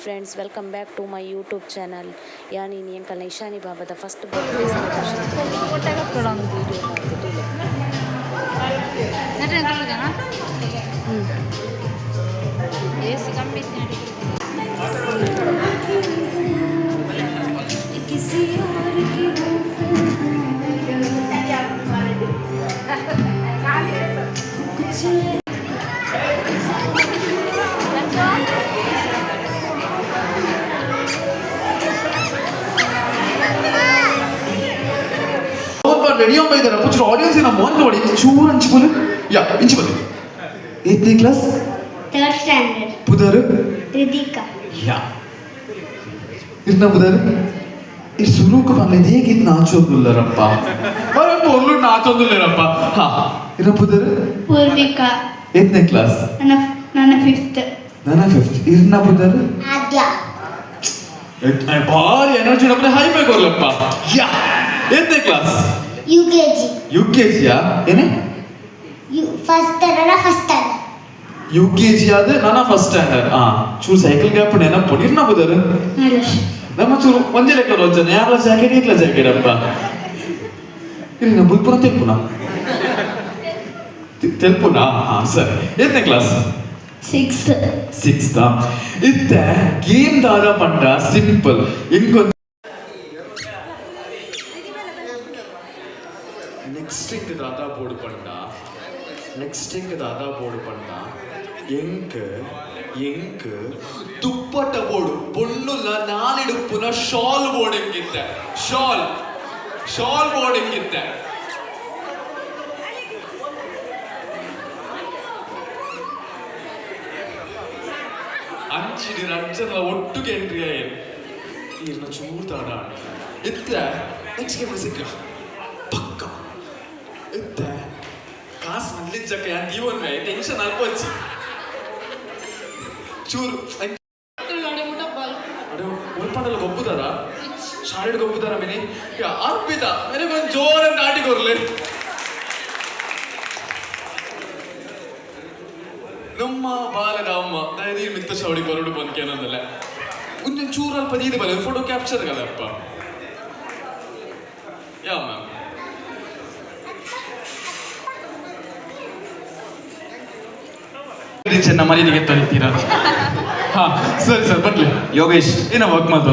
friends, welcome back to my YouTube channel. Yani ni uncle Ishani Baba the first birthday celebration. Ready हो इधर कुछ audience है ना मोहन को बड़ी चूर अंच बोले या इंच बोले 8th क्लास 3rd standard पुदर रिदिका या इतना पुदर इस शुरू को पहले देख इतना नाचोंदुल्ला रप्पा अरे बोलू नाचोंदुल्ला रप्पा हाँ इतना पुदर पूर्विका 8th क्लास ನನ್ನ 5th नाना 5th इतना पुदर आद्य इतना बार एनर्जी अपने हाई फाई कर लप्पा या 8th क्लास UKG ಯಾ ಏನೇ ಫಸ್ಟ್ ಸ್ಟ್ಯಾಂಡರ್ಡ್ UKG ಆದ ನಾನಾ ಫಸ್ಟ್ ಸ್ಟ್ಯಾಂಡರ್ಡ್ ಚೂರು ಸೈಕಲ್ ಗ್ಯಾಪ್ ನೆನಪು ನಿರ್ನ ಬುದರ್ ನಮ್ಮ ಚೂರು ಒಂದೇ ಲೆಕ್ಕ ರೋಚನೆ ಯಾರ ಜಾಕೆಟ್ ಏಕ್ಲ ಜಾಕೆಟ್ ಅಪ್ಪ ಇರಿ ನಾ ಬುಲ್ಪುರ ತೆಲ್ಪುನಾ ಸರಿ 8th ಕ್ಲಾಸ್ 6th ಇತ್ತ ಗೇಮ್ ದಾದ ಪಂಡ ಸಿಂಪಲ್ ಇಂಕೊ ನೆಕ್ಸ್ಟ್ ಇಂಕ್ ದಾದಾ ಬೋರ್ಡ್ ಪಂಡ ಎಂಕ್ ದುಪ್ಪಟ್ಟ ಬೋರ್ಡು ಪೊಣ್ಣುಲ್ಲ ನಾನಿಡುಪ್ಪುನ ಶಾಲ್ ಬೋರ್ಡ್ ಎಂಗಿತ್ತೆ ಶಾಲ್ ಬೋರ್ಡ್ ಎಂಗಿತ್ತೆ ಅಂಚಿಡಿ ರಂಜನ ಒಟ್ಟಿಗೆ ಎಂಟ್ರಿ ಈರ್ನ ಚೂರ್ತಾಡ ಇತ್ತ ನೆಕ್ಸ್ಟ್ ಗೇಮ್ ಸಿಕ್ಕ ಪಕ್ಕ ಇತ್ತ ಕಾಸು ಮನ್ಲಿಂಚಕ್ಕ ಯಾನ್ ಜೀವನ್ ಮೇ ಟೆನ್ಷನ್ ಅಲ್ಪಚ್ಚಿ ಚೂರು ಅಡೆ ಉಲ್ಪಂಡಲ್ಲ ಗೊಬ್ಬುದಾರ ಶಾಲೆಡ್ ಗೊಬ್ಬುದಾರ ಮೇನೆ ಅರ್ಪಿತ ಮೇನೆಗೊಂದು ಜೋರನ್ನು ನಾಟಿ ಕೊರ್ಲೆ ನಮ್ಮ ಬಾಲದ ಅಮ್ಮ ದಯದಿ ಮಿತ್ತ ಶೌಡಿ ಕೊರಡು ಬಂದ್ಕೇನಂದಲ್ಲ ಒಂದೊಂದು ಚೂರು ಅಲ್ಪ ದೀದಿ ಬಲ್ಲ ಫೋಟೋ ಕ್ಯಾಪ್ಚರ್ ಗಲ್ಲಪ್ಪ ಯಾ ಮ್ಯಾಮ್ ಚೆನ್ನ ಮನೆಗೆ ತೊಳಿತೀರಾ ಹಾ ಸರಿ ಸರ್ ಬರ್ಲಿ ಯೋಗೇಶ್ ಏನೋ ವರ್ಕ್ ಮಾಡ್ದು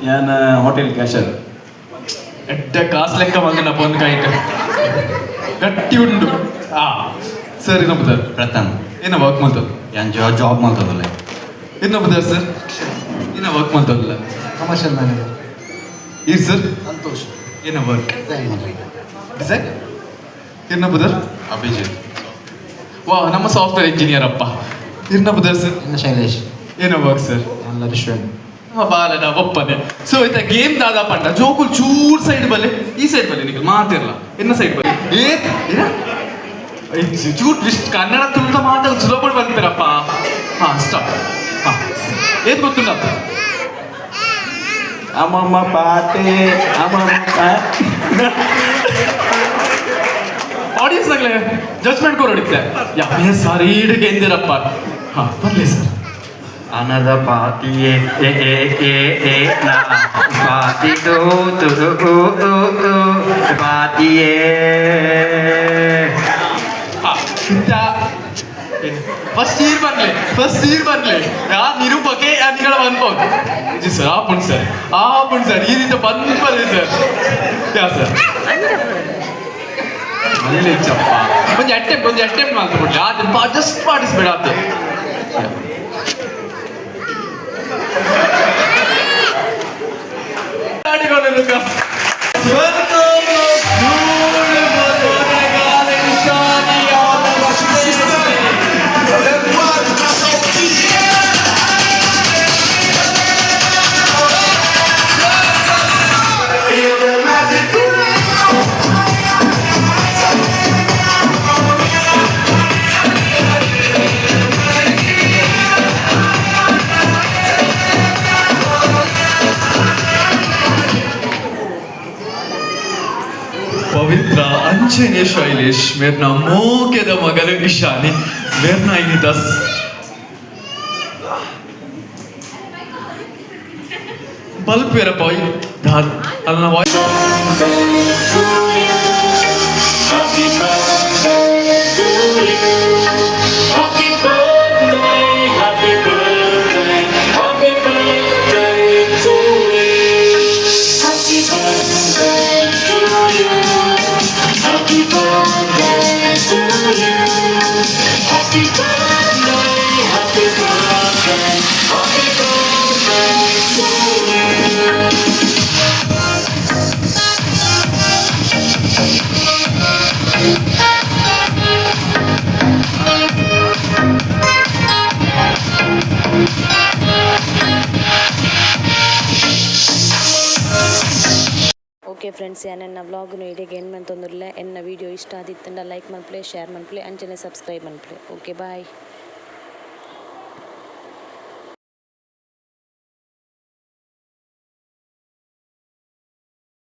ನಾನು ಹೋಟೆಲ್ ಕ್ಯಾಶರ್ ಎಡ್ಡ ಕಾಸು ಲೆಕ್ಕ ಬಂದಿನ ಬಂದು ಕಾಯಿಟ್ಟು ಗಟ್ಟಿ ಉಂಡು ಸರ್ ಇನ್ನೊಬ್ಬದಾರ್ ಪ್ರಥಮ್ ಏನೋ ವರ್ಕ್ ಮಾಡ್ದು ನಾನು ಜಾಬ್ ಮಾಡ್ತದಲ್ಲ ಇನ್ನೊಬ್ಬದಾರ್ ಸರ್ ಏನೋ ವರ್ಕ್ ಮಾಡ್ತದಲ್ಲ ಕಮರ್ಷಿಯಲ್ ಮ್ಯಾನೇಜರ್ ಈ ಸರ್ ಸಂತೋಷ್ ಏನೋ ವರ್ಕ್ ಡಿಸೈನ್ ಇನ್ನೊಬ್ಬದಾರ್ ಅಭಿಜಿತ್ ವಾ ನಮ್ಮ ಸಾಫ್ಟ್ವೇರ್ ಇಂಜಿನಿಯರ್ ಅಪ್ಪ ಇನ್ನೊಬ್ಬದಾರ್ ಸರ್ ಇನ್ನು ಶೈಲೇಶ್ ಏನೋ ವರ್ಕ್ ಸರ್ ಎಲ್ಲ ರೆಸ್ಟೋರೆಂಟ್ ಬಾಲನ ಒಪ್ಪನೆ ಸೊ ಇತ್ತ ಗೇಮ್ ದಾದ ಪಂಡ ಜೋಕುಲ್ ಚೂರ್ ಸೈಡ್ ಬಲ್ಲೆ ಈ ಸೈಡ್ ಬಲ್ಲೆ ನಿಖಿಲ್ ಮಾತಿರಲ್ಲ ಇನ್ನ ಸೈಡ್ ಬಲ್ಲೆ ಚೂರ್ ಟ್ವಿಸ್ಟ್ ಕನ್ನಡ ತುಳಿದ ಮಾತಾಗ ಸುಲಭ ಬಂದ್ಬಿರಪ್ಪ ಸ್ಟಾಪ್ ಏನ್ ಗೊತ್ತುಂಡ ಅಮ್ಮಮ್ಮ ಪಾತೆ ಆಡಿಯನ್ಸ್ ನಾಗಲೇ ಜಡ್ಜ್ಮೆಂಟ್ ಕೊರಡಿತ್ತೆ ಯಾವ ಸಾರಿ ಈಡಿಗೆ ಎಂದಿರಪ್ಪ ಬರ್ಲಿ ಸರ್ ಅನದ ಪಾತಿಯೇ ಏ ನಾ ಪಾತಿ ಪಾತಿಯೇ ಫಸ್ಟ್ ಇಯರ್ ಬರ್ಲಿ ಯಾ ನಿರೂಪಕ್ಕೆ ನಿಗಳ ಬಂದ್ಬೋದು ಜಿ ಸರ್ ಆಪುಣ್ ಸರ್ ಈ ರೀತಿ ಬಂದ್ಬರ್ರಿ ಸರ್ ಯಾ ಸರ್ ಮನೇಲಿ ಚಪ್ಪ ಒಂದು ಅಟೆಂಪ್ಟ್ ಮಾಡ್ಬಿಡ್ಲಿ ಅದನ್ನ ಜಸ್ಟ್ ಪಾರ್ಟಿಸಿಪೇಟ್ ಆಗ್ತದೆ पवित्र अंजने शैलेश मेरे नाम मोके द मगर ईशानी मेरे नाम इनी 10 ಬಲ್ಪ್ ಇರಪ್ಪ ಅಲ್ಲ ವಾಯ್ಸ್ ಓಕೆ ಫ್ರೆಂಡ್ಸ್ ನನ್ನ ವ್ಲಾಗ್ನು ಇಡೀಗೆ ಏನು ಮಂತೊಂದಿರಲಿಲ್ಲ ಎನ್ನ ವೀಡಿಯೋ ಇಷ್ಟ ಆದಿತ್ತಂಡ ಲೈಕ್ ಮನ್ಪ್ಲೆ ಶೇರ್ ಮನ್ಪ್ಲೆ ಅಂಚನೆ ಸಬ್ಸ್ಕ್ರೈಬ್ ಮನ್ಪ್ಲೆ ಓಕೆ ಬಾಯ್.